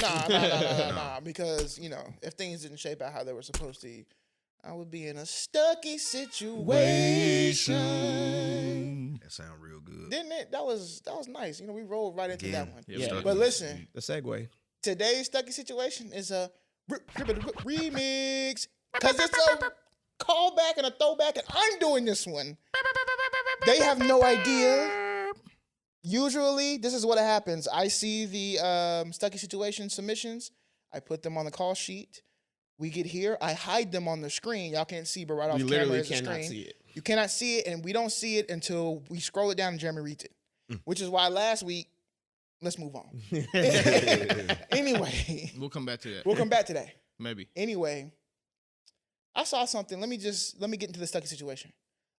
Nah. Because, if things didn't shape out how they were supposed to, I would be in a Stucky situation. That sound real good. Didn't it? That was nice. We rolled right into that one. Yeah. But listen. The segue. Today's Stucky situation is a remix. Because it's a callback and a throwback, and I'm doing this one. They have no idea. Usually, this is what happens. I see the Stucky situation submissions. I put them on the call sheet. We get here. I hide them on the screen. Y'all can't see, but right off camera is the screen. You literally cannot see it. You cannot see it, and we don't see it until we scroll it down and Jeremy reads it. Which is why last week, let's move on. Anyway. We'll come back to that. We'll come back to that. Maybe. Anyway, I saw something. Let me get into the Stucky situation.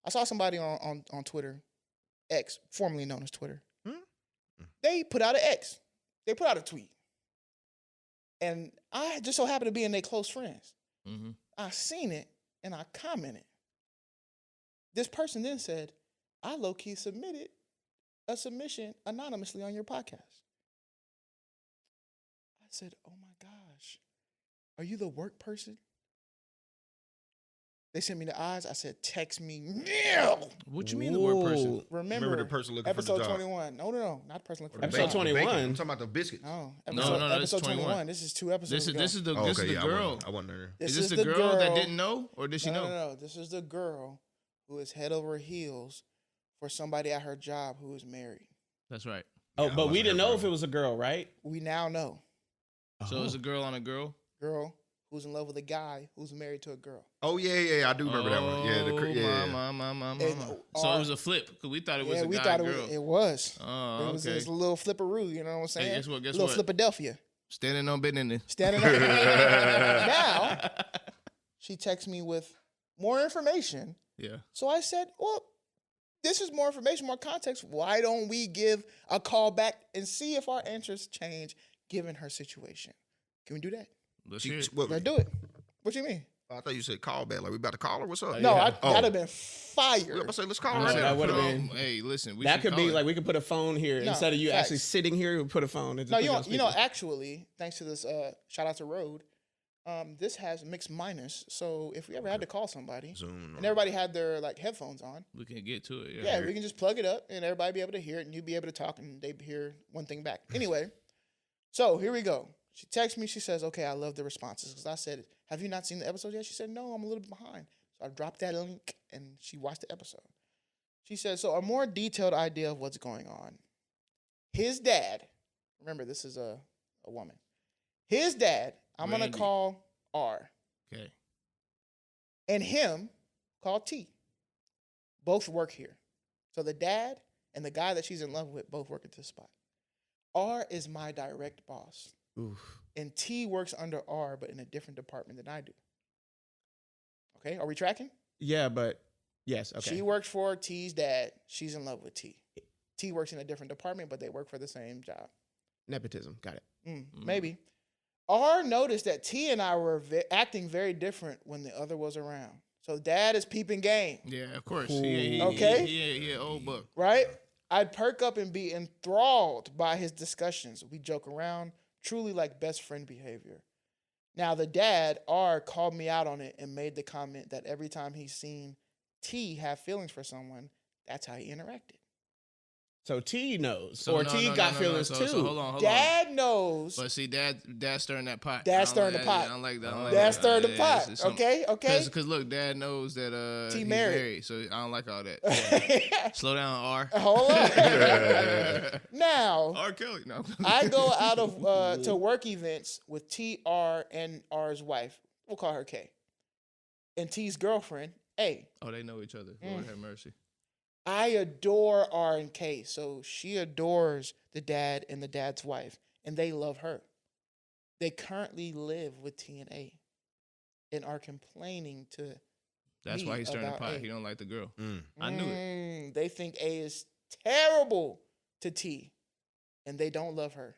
I saw somebody on Twitter, X, formerly known as Twitter. They put out an X. They put out a tweet. And I just so happened to be in their close friends. Mm-hmm. I seen it, and I commented. This person then said, I low-key submitted a submission anonymously on your podcast. I said, oh my gosh, are you the work person? They sent me the eyes. I said, text me now. What you mean the work person? Remember the person looking for the episode job. 21. No, not the person looking for the Episode job. 21. I'm talking about the biscuits. No, that's episode 21. 21. This is 2 episodes ago. This is the girl. I wasn't there. This is this the girl that didn't know, or did she know? No. This is the girl who is head over heels for somebody at her job who is married. That's right. Oh, but we didn't know if it was a girl, right? We now know. So it's a girl on a girl? Girl who's in love with a guy who's married to a girl. Oh, yeah, I do remember that one. Yeah, My. So it was a flip, because we thought it was a we guy thought girl. it was. Oh, It was a little flipperoo, you know what I'm saying? Hey, guess what? A little Flippadelphia. Standing on business. Now, she texts me with more information. Yeah. So I said, well, this is more information, more context. Why don't we give a call back and see if our answers change given her situation? Can we do that? Let's hear it. Let's do it. What you mean? I thought you said call back. Like, we about to call her? What's up? No, yeah. that'd have been fire. We about to say, let's call her. Listen, that would've been- Hey, listen. That could be like we could put a phone here instead of you facts. actually sitting here. We put a phone. And No, just put it on speaker. actually, thanks to this, shout out to Rode, this has mixed minus. So if we ever had to call somebody, Zoom. and everybody had their headphones on, we can get to it. yeah, we can just plug it up and everybody be able to hear it, and you'd be able to talk, and they'd hear one thing back. Anyway, so here we go. She texts me. She says, okay, I love the responses. Because I said, have you not seen the episode yet? She said, no, I'm a little bit behind. So I dropped that link, and she watched the episode. She said, so a more detailed idea of what's going on. His dad, remember, this is a woman. His dad, I'm going to call R. Okay. And him, called T. Both work here. So the dad and the guy that she's in love with both work at this spot. R is my direct boss. Oof. And T works under R, but in a different department than I do. Okay, are we tracking? Yeah, but yes, okay. She works for T's dad. She's in love with T. T works in a different department, but they work for the same job. Nepotism, got it. Maybe. R noticed that T and I were acting very different when the other was around. So dad is peeping game. Yeah, of course. Okay. Yeah, old buck. Right? I'd perk up and be enthralled by his discussions. We joke around, truly like best friend behavior. Now, the dad, R, called me out on it and made the comment that every time he's seen T have feelings for someone, that's how he interacted. So T knows, So or no, T no, got no, feelings no. too. So hold on. Dad knows. But see, dad stirring that pot. Dad's I don't stirring like the pot. I don't like that. Dad stirring the pot. It's something- Okay. Because look, dad knows that T he's married. so I don't like all that. Slow down, R. Hold on. Now, R. Kelly. No. I go out of to work events with T, R, and R's wife. We'll call her K. And T's girlfriend, A. Oh, they know each other. Lord have mercy. I adore R and K, so she adores the dad and the dad's wife, and they love her. They currently live with T and A and are complaining to That's me why he's stirring the about pot. A. He don't like the girl. I knew it. They think A is terrible to T, and they don't love her.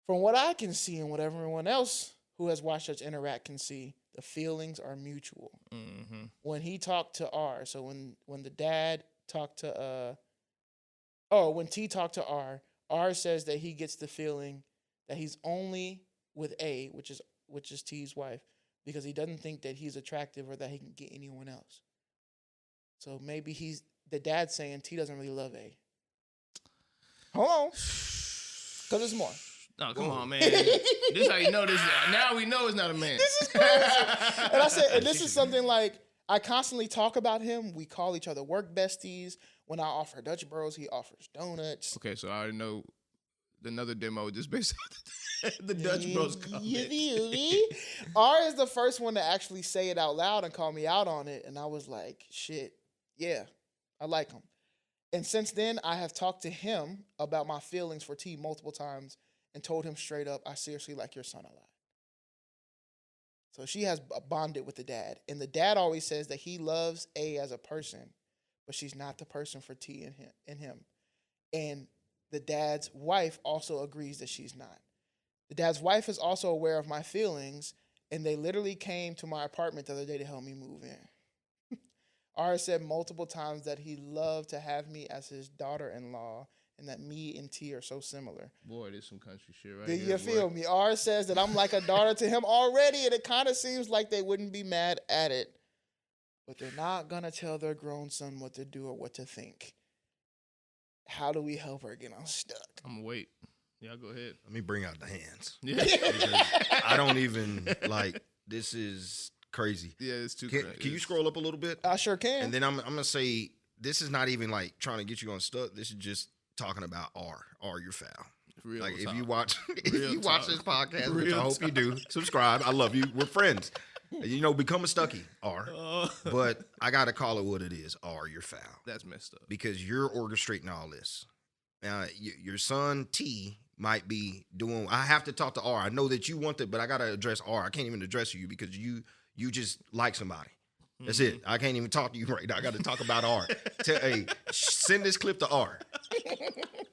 From what I can see and what everyone else who has watched us interact can see, the feelings are mutual. Mm-hmm. When he talked to R, so when the dad talked to when T talked to R says that he gets the feeling that he's only with A, which is T's wife, because he doesn't think that he's attractive or that he can get anyone else. So maybe the dad's saying T doesn't really love A. Hold on, because there's more. No, come on, man. This how you know this. Now we know it's not a man. This is crazy. And I said, and this is something like I constantly talk about him. We call each other work besties. When I offer Dutch Bros, he offers donuts. Okay, so I already know another demo just based on the Dutch Bros comment. R is the first one to actually say it out loud and call me out on it. And I was like, shit, yeah, I like him. And since then, I have talked to him about my feelings for T multiple times and told him straight up, I seriously like your son a lot. So she has bonded with the dad. And the dad always says that he loves A as a person, but she's not the person for T and him. And the dad's wife also agrees that she's not. The dad's wife is also aware of my feelings, and they literally came to my apartment the other day to help me move in. R said multiple times that he loved to have me as his daughter-in-law and that me and T are so similar. Boy, there's some country shit right Do here. you feel me? R says that I'm like a daughter to him already, and it kind of seems like they wouldn't be mad at it. But they're not going to tell their grown son what to do or what to think. How do we help her get unstuck? I'm going to wait. Y'all go ahead. Let me bring out the hands. Yeah. I don't even, this is crazy. Yeah, it's too crazy. Can you scroll up a little bit? I sure can. And then I'm going to say, this is not even trying to get you unstuck. This is just talking about R, you're foul. Real if talk. you watch Real watch talk. this podcast, which Real I hope you do, subscribe. I love you. We're friends. Become a Stucky, R. But I got to call it what it is. R, you're foul. That's messed up. Because you're orchestrating all this. Your son, T, might be doing... I have to talk to R. I know that you want it, but I got to address R. I can't even address you because you just like somebody. That's it. I can't even talk to you right now. I got to talk about R. Send this clip to R.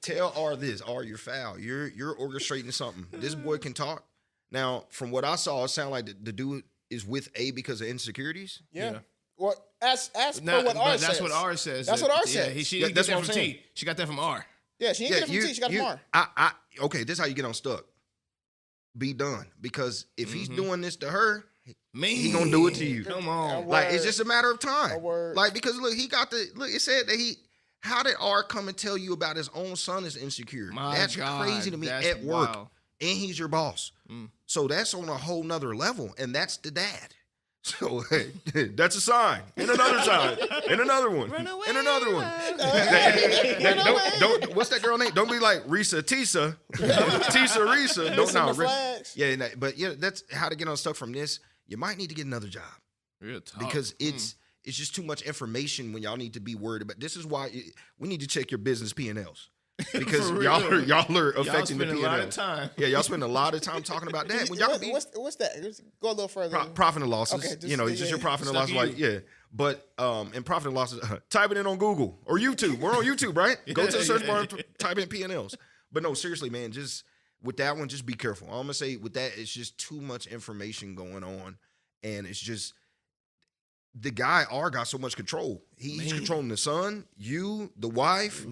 Tell R this. R, you're foul. You're orchestrating something. This boy can talk. Now, from what I saw, it sounded like the dude is with A because of insecurities. Yeah. Well, ask for what R says. That's what R says. That's what R says. Yeah, she didn't get that's that what from I'm saying. T. She got that from R. Yeah, she didn't get it from T. She got it from R. Okay, this is how you get unstuck. Be done. Because if he's doing this to her, he gonna do it to you. Come on. It's just a matter of time. A word. Because look, it said that how did R come and tell you about his own son is insecure? That's crazy to me at work. Wild. And he's your boss. So that's on a whole nother level. And that's the dad. So that's a sign. And another sign. And another one. Run away, and another one. Don't what's that girl name? Don't be like Risa Tisa. Tisa Risa. Missing the flags. Yeah, but that's how to get unstuck from this. You might need to get another job. Real talk. Because it's just too much information when y'all need to be worried about. This is why we need to check your business P&Ls. Because y'all are affecting the P&L. Y'all spend a lot of time. Yeah, y'all spend a lot of time talking about that. When y'all can be What's that? Let's go a little further. profit and losses. Okay, It's just your profit and Stucky losses. Yeah. But and profit and losses, type it in on Google or YouTube. We're on YouTube, right? Go to the search bar and type in P&Ls. But no, seriously, man, just with that one, just be careful. I'm gonna say with that, it's just too much information going on. And it's just the guy R got so much control. He's controlling the son, you, the wife,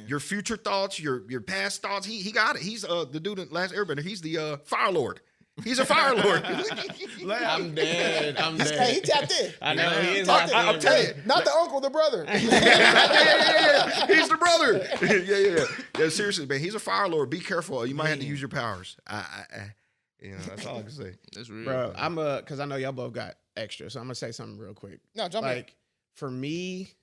your future thoughts, your past thoughts. He got it. He's the dude in Last Airbender. He's the Fire Lord. He's a Fire Lord. I'm dead. Hey, he tapped in. I know he is. I'm telling you. Not the uncle, the brother. Yeah. He's the brother. Yeah. Seriously, man. He's a Fire Lord. Be careful. You might have to use your powers. That's all I can say. That's real. Bro, because I know y'all both got extra, so I'm gonna say something real quick. No, jump in. For me,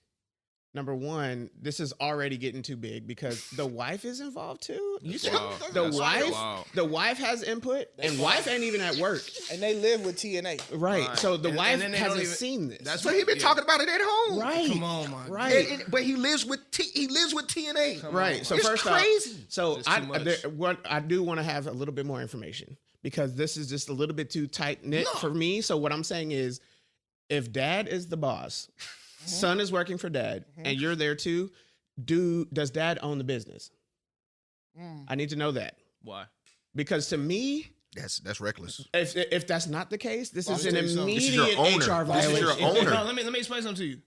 number one, this is already getting too big because the wife is involved too. You see, Wow. the wife has input, and wife ain't even at work. And they live with TNA. Right. So the And wife then they hasn't don't even- seen this. That's So he been talking about it at home. right. Come on, man. Right. But he lives with TNA. Right. So It's first crazy. off, so It's too much. what I do want to have a little bit more information because this is just a little bit too tight knit for me. So what I'm saying is, if dad is the boss, son is working for dad, and you're there too, does dad own the business? I need to know that Why? because to me, That's reckless. if that's not the case, this is an tell you something. immediate This is your owner. HR This is violation. your owner. No, let me explain something to you.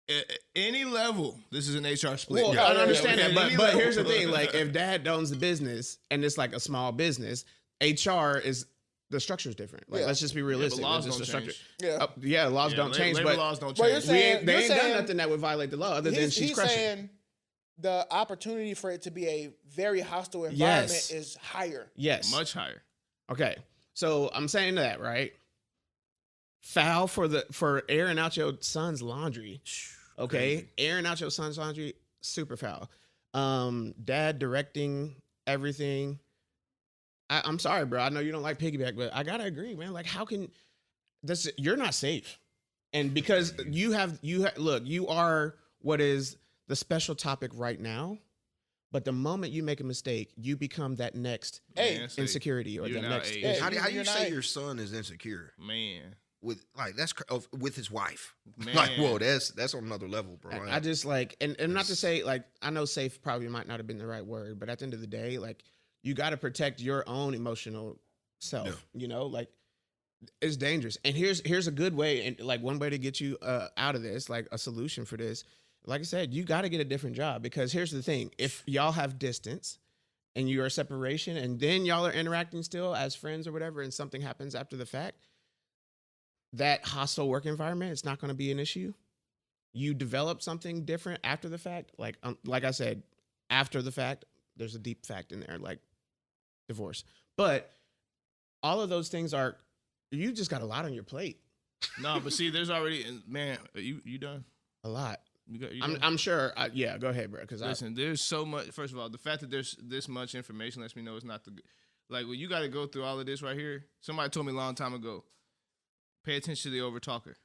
At any level, this is an HR split. Well, I understand At that, any but level. here's the thing: like, if dad owns a business and it's like a small business, HR is the structure is different. Like, Yeah. let's just be realistic. laws It's just don't the structure. change. Yeah. Laws don't change, labor but laws don't But you're change. saying- they ain't done saying- nothing that would violate the law other than she's he's crushing. saying the opportunity for it to be a very hostile environment Yes. is higher. Yes. Much higher. Okay. So I'm saying that, right? Foul for airing out your son's laundry. Okay. Crazy. Airing out your son's laundry, super foul. Dad directing everything. I'm sorry, bro. I know you don't like piggyback, but I gotta agree, man. Like, how can this? You're not safe, and because look, you are what is the special topic right now. But the moment you make a mistake, you become that next Hey, Man, say, insecurity or you're the now next a- issue. How do You're you not- say your son is insecure Man. with like with his wife? Man. Like, whoa, that's on another level, bro. I just like, and not to say like, I know safe probably might not have been the right word, but at the end of the day, like, you got to protect your own emotional self. Yeah. You know, like, it's dangerous. And here's a good way, and like one way to get you out of this, like a solution for this. Like I said, you got to get a different job, because here's the thing: if y'all have distance and you are separation, and then y'all are interacting still as friends or whatever, and something happens after the fact, that hostile work environment, it's not going to be an issue. You develop something different after the fact, like I said, after the fact, there's a deep fact in there, like divorce. But all of those things are, you just got a lot on your plate. No, but see, there's already, man, you done? A lot. You done? I'm sure. Yeah, go ahead, bro. Because Listen, there's so much. First of all, the fact that there's this much information lets me know it's not the like when you got to go through all of this right here. Somebody told me a long time ago, pay attention to the overtalker.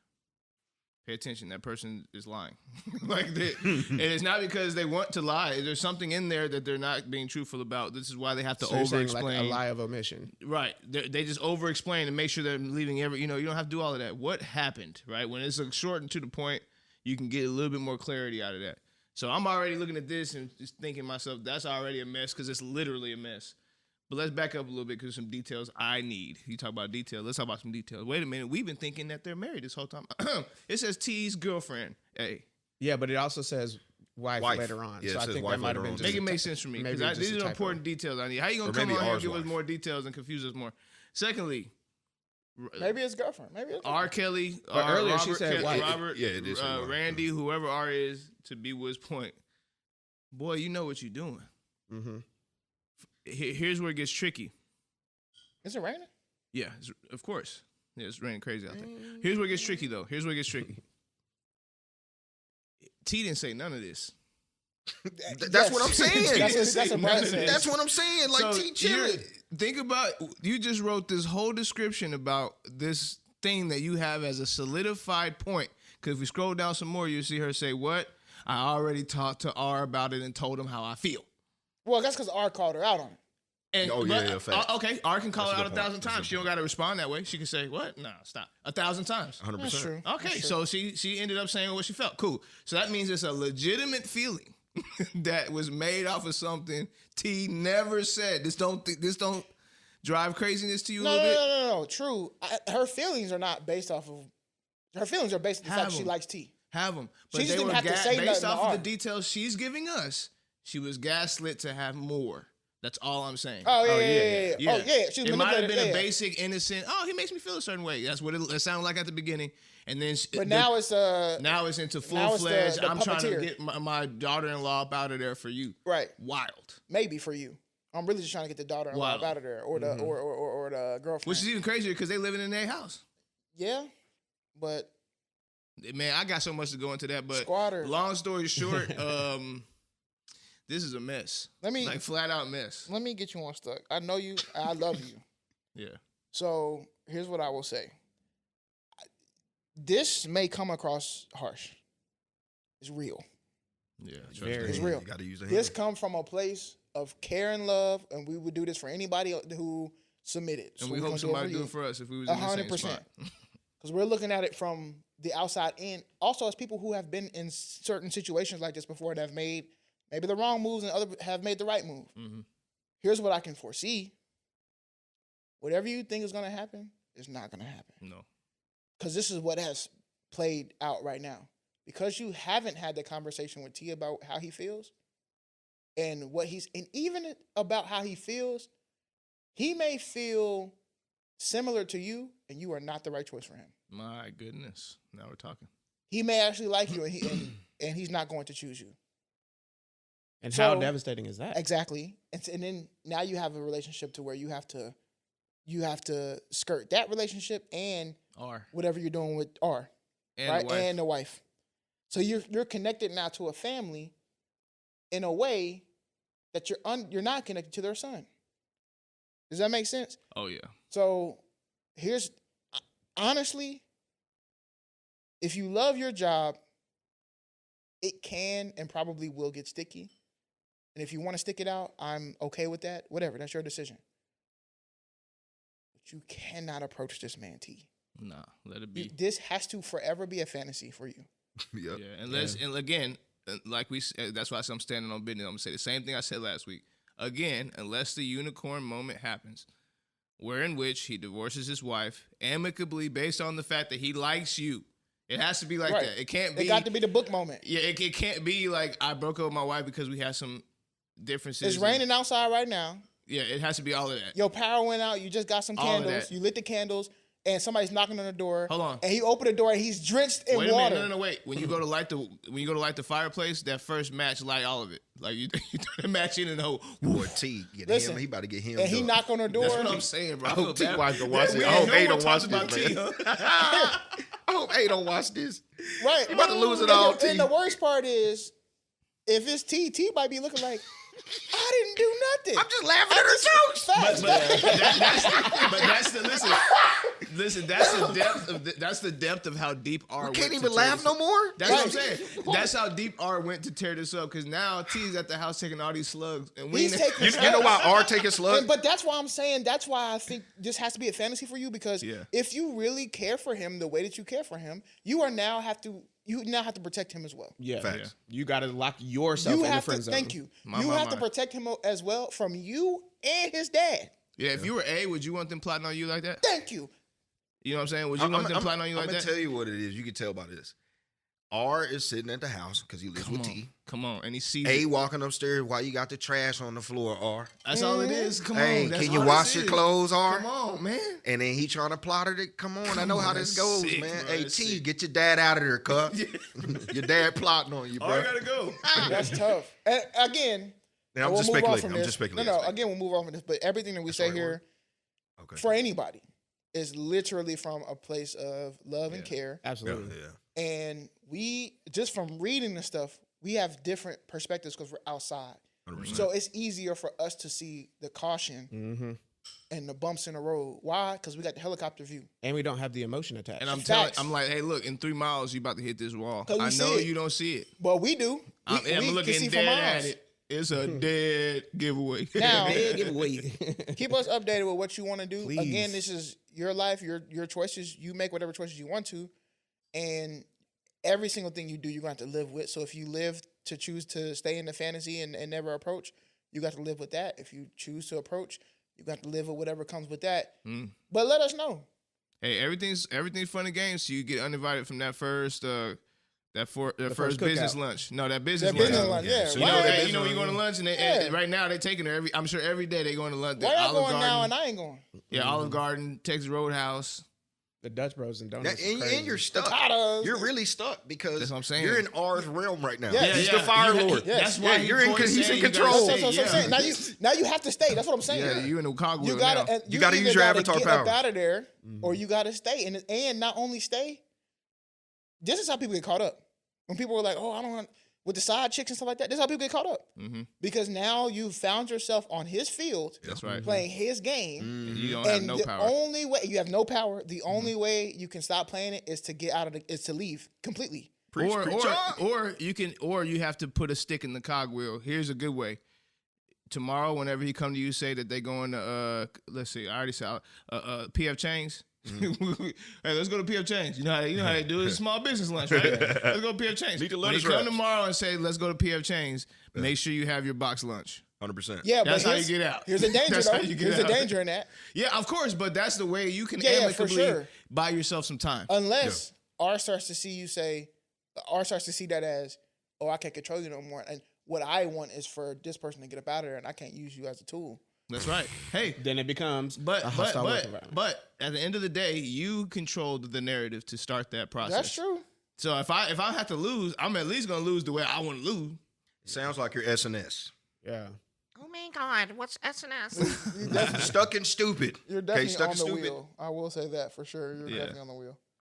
Pay attention. That person is lying. Like that, and it's not because they want to lie. There's something in there that they're not being truthful about. This is why they have to so you're saying over-explain. like a lie of omission. Right. They just over-explain and make sure they're leaving every. You don't have to do all of that. What happened? Right. When it's short and to the point, you can get a little bit more clarity out of that. So I'm already looking at this and just thinking to myself, that's already a mess because it's literally a mess. But let's back up a little bit because some details I need. You talk about details. Let's talk about some details. Wait a minute. We've been thinking that they're married this whole time. It says T's girlfriend. Hey. Yeah, but it also says wife later on. Yeah, so it I says think wife that might have later been on. just Make a it make ty- sense for me. maybe Because just these a are typo. important details I need. How you going Or to come maybe on here and ours give us wife. more details and confuse us more? Secondly, Maybe it's girlfriend. Maybe it's R. Kelly, But earlier she Robert said Kelly, wife. Robert, Yeah, it did say wife. Randy, whoever R is, to Bwood's point. Boy, you know what you're doing. Mm-hmm. Here's where it gets tricky. Is it raining? Yeah, of course. Yeah, it's raining crazy out there. Here's where it gets tricky, though. Here's where it gets tricky. T didn't say none of this. That's what I'm saying. That's what Brad said. That's what I'm saying. Like, T chilling. Think about, you just wrote this whole description about this thing that you have as a solidified point. Because if we scroll down some more, you see her say, what? I already talked to R about it and told him how I feel. Well, that's because R called her out on it. And, Oh, yeah, facts. okay, R can call That's it a out good 1,000 point. That's a times. She good don't got to respond that way. She can say, what? No, stop. 1,000 times. 100%. That's true. Okay, That's true. so she ended up saying what she felt. Cool. So that means it's a legitimate feeling that was made off of something T never said. This don't drive craziness to you a No, little bit. no. True. Her feelings are not based off of. Her feelings are based on the fact Have that she them. likes tea. Have them. She But just they didn't were have to say based nothing to off of R. the details she's giving us. She was gaslit to have more. That's all I'm saying. Oh yeah. Yeah. Oh yeah. She was It might have manipulated. been a Yeah. basic, innocent, oh, he makes me feel a certain way. That's what it sounded like at the beginning. And then But now it's now it's into now it's full-fledged, the I'm trying to puppeteer. get my daughter-in-law up out of there for you. right. Wild. Maybe for you. I'm really just trying to get the daughter-in-law Wow. out of there, or the or the girlfriend. Which is even crazier because they living in their house. yeah, but Man, I got so much to go into that, but Squatter. long story short, this is a mess. Let me- like flat out mess. let me get you Unstuck. I know you. I love you. Yeah. So here's what I will say. This may come across harsh. It's real. Yeah. Very. It's real. You got to use the This hand. comes from a place of care and love, and we would do this for anybody who submitted. And So we we're hope gonna somebody for do you. it for us if we was in the same 100%. spot. Because we're looking at it from the outside in. Also, as people who have been in certain situations like this before that have made maybe the wrong moves and other have made the right move. Mhm. Here's what I can foresee. Whatever you think is going to happen is not going to happen. No. Because this is what has played out right now. because you haven't had the conversation with T about how he feels and and even about how he feels, he may feel similar to you and you are not the right choice for him. My goodness. Now we're talking. He may actually like you and he's not going to choose you. And So- how devastating is that? Exactly. And then now you have a relationship to where you have to skirt that relationship and R. whatever you're doing with R, And right? the wife. And the wife. So you're connected now to a family in a way that you're not connected to their son. Does that make sense? Oh, yeah. So honestly, if you love your job, it can and probably will get sticky. And if you want to stick it out, I'm okay with that. Whatever, that's your decision. But you cannot approach this man, T. Nah, let it be. This has to forever be a fantasy for you. Yep. Yeah, and again, like we said, that's why I'm standing on business. I'm gonna say the same thing I said last week. Again, unless the unicorn moment happens, where in which he divorces his wife amicably based on the fact that he likes you. It has to be like Right. that. It can't be. It got to be the book moment. Yeah, it can't be like I broke up with my wife because we had some differences. It's raining outside right now. Yeah, it has to be all of that. Your power went out. You just got some All of candles. that. You lit the candles, and somebody's knocking on the door. Hold on. And he opened the door, and he's drenched in Wait a water. minute, no, wait. When you go to light the fireplace, that first match light all of it. Like you throw the match in and the whole. Boy, T, Listen, he about to get him. And he up. knocked on the door. That's what I'm saying, bro. I hope T feel bad. wife don't watch this. I Man, hope no A one don't watch talks about this, T, man. huh? I hope A don't watch this. Right. You about to lose it And all, the- T. And the worst part is, if it's T might be looking like, I didn't do nothing. I'm just laughing at her jokes. Facts. Listen, that's the depth of how deep R went. Can't to even tear laugh this no up. more. That's what I'm saying. That's how deep R went to tear this up. Because now T's at the house taking all these slugs, and we He's ain't- taking You know why R taking slugs? But that's why I'm saying, that's why I think this has to be a fantasy for you, because Yeah. if you really care for him the way that you care for him, you now have to protect him as well. Yeah. Facts. You got to lock yourself You in the have to friend zone. thank you. My, You my, have to my. protect him as well from you and his dad. Yeah, if you were A, would you want them plotting on you like that? Thank you. You know what I'm saying? Would you want them plotting on you like I'm that? gonna tell you what it is. You can tell by this. R is sitting at the house because he lives with T. Come on, and he sees A it. walking upstairs while you got the trash on the floor. R. That's all it is. Come Hey, on, that's can you all wash this your is. clothes, R? Come on, man. And then he trying to plot it. Come on, I know how this that's goes, sick, man. bro, Hey, that's T, sick. get your dad out of there, cuz. Your dad plotting on you, bro. I gotta go. That's tough. And again, Yeah, I'm we'll just move on speculating. from I'm this. just speculating. No, again, we'll move on from this. But everything that we That's say right, here Okay. for anybody is literally from a place of love and care. Yeah, Absolutely. yeah. And we, just from reading the stuff, we have different perspectives because we're outside. 100%. So it's easier for us to see the caution Mm-hmm. and the bumps in the road. Why? Because we got the helicopter view. And we don't have the emotion attached. Facts. And I'm like, hey, look, in 3 miles, you about to hit this wall. 'Cause we I see know it. you don't see it. But we do. I'm we looking can see dead for at miles. it. It's a dead giveaway. Now, Big giveaway. keep us updated with what you want to do. Please. Again, this is your life, your choices. You make whatever choices you want to, and every single thing you do, you're going to have to live with. So if you live to choose to stay in the fantasy and never approach, you got to live with that. If you choose to approach, you got to live with whatever comes with that. But let us know. Hey, everything's fun and games. So you get uninvited from that first first first business cookout. lunch. No, that business That lunch. business lunch, yeah. So You Why- know, that you know, when you going to lunch, and, and right now they taking her I'm sure every day they going to lunch. Why y'all Olive going Garden, now and I ain't going? yeah, Olive Garden, Texas Roadhouse. The Dutch Bros and Now, Donuts. is crazy. and you're stuck. Potatoes. You're really stuck because That's what I'm saying. you're in R's realm right now. Yeah, He's yeah. the Fire You- Lord. Yes. That's why Yeah, you're in. Coris He's said in you gotta control. So stay, I'm saying. Now you have to stay. That's what I'm saying. Yeah, you in the cogwheel You now. gotta You gotta either use your gotta avatar get up powers. out of there, or you gotta stay. And not only stay. This is how people get caught up. When people were like, "Oh, I don't want," with the side chicks and stuff like that. This is how people get caught up because now you found yourself on his field, That's right. playing his game, And you don't have and no the power. only way you have no power. The only way you can stop playing it is to get out of is to leave completely. Preach, preach on. or you have to put a stick in the cogwheel. Here's a good way. Tomorrow, whenever he come to you, say that they going to let's see, I already said PF Chains. Hey, let's go to PF Chains. You know how they do it. It's small business lunch, right? Let's go to PF Chains. Need to When let he us come rest. tomorrow and say, let's go to PF Chains, make sure you have your box lunch. 100%. Yeah, That's but how you get out. Here's a danger That's though. how you get Here's a out. danger in that. Yeah, of course, but that's the way you can Yeah, for amicably sure. buy yourself some time. Unless R starts to see you say, R starts to see that as, oh, I can't control you no more. And what I want is for this person to get up out of there, and I can't use you as a tool. That's right. Hey, Then it becomes but a hostile work environment. but at the end of the day, you controlled the narrative to start that process. That's true. So if I have to lose, I'm at least gonna lose the way I want to lose. Sounds like you're SNS. Yeah. Oh my God, what's SNS? Stuck and stupid. You're definitely stuck on and the stupid. wheel. I will say that for sure. You're Yeah. definitely on the wheel.